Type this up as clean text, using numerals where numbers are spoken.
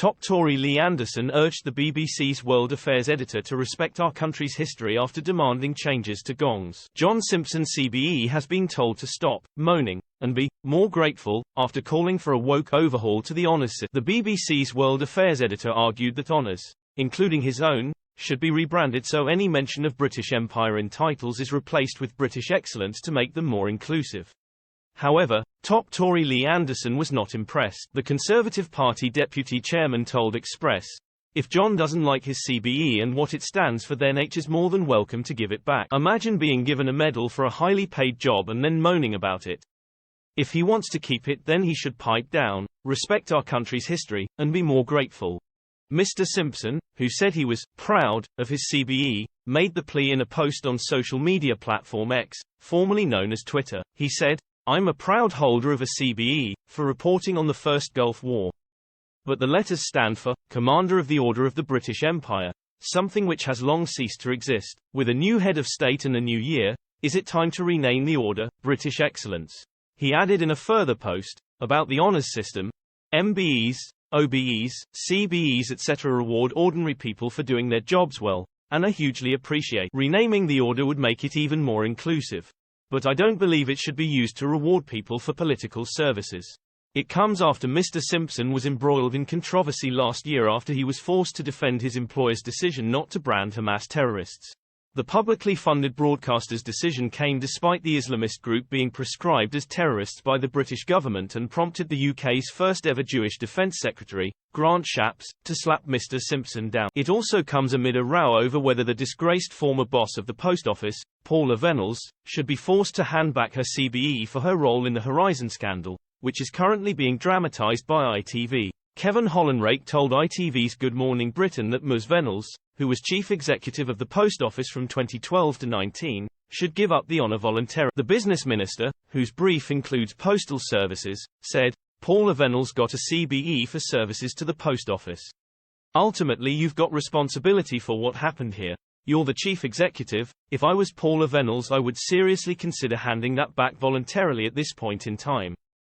Top Tory Lee Anderson urged the BBC's World Affairs editor to respect our country's history after demanding changes to gongs. John Simpson CBE has been told to stop moaning and be more grateful after calling for a woke overhaul to the honours system. The BBC's World Affairs editor argued that honours, including his own, should be rebranded so any mention of British Empire in titles is replaced with British excellence to make them more inclusive. However, top Tory Lee Anderson was not impressed. The Conservative Party deputy chairman told Express, "If John doesn't like his CBE and what it stands for, then H is more than welcome to give it back. Imagine being given a medal for a highly paid job and then moaning about it. If he wants to keep it, then he should pipe down, respect our country's history, and be more grateful." Mr. Simpson, who said he was proud of his CBE, made the plea in a post on social media platform X, formerly known as Twitter. He said, "I'm a proud holder of a CBE, for reporting on the First Gulf War. But the letters stand for Commander of the Order of the British Empire, something which has long ceased to exist. With a new head of state and a new year, is it time to rename the order British Excellence?" He added in a further post, about the honours system, MBEs, OBEs, CBEs etc. reward ordinary people for doing their jobs well, and I hugely appreciate. Renaming the order would make it even more inclusive. But I don't believe it should be used to reward people for political services. It comes after Mr. Simpson was embroiled in controversy last year after he was forced to defend his employer's decision not to brand Hamas terrorists. The publicly funded broadcaster's decision came despite the Islamist group being prescribed as terrorists by the British government and prompted the UK's first ever Jewish Defence Secretary, Grant Shapps, to slap Mr. Simpson down. It also comes amid a row over whether the disgraced former boss of the Post Office, Paula Venables, should be forced to hand back her CBE for her role in the Horizon scandal, which is currently being dramatised by ITV. Kevin Hollenrake told ITV's Good Morning Britain that Ms. Venables, who was chief executive of the Post Office from 2012 to 19, should give up the honour voluntarily. The business minister, whose brief includes postal services, said, "Paula Venables got a CBE for services to the Post Office. Ultimately, you've got responsibility for what happened here. You're the chief executive. If I was Paula Venables, I would seriously consider handing that back voluntarily at this point in time."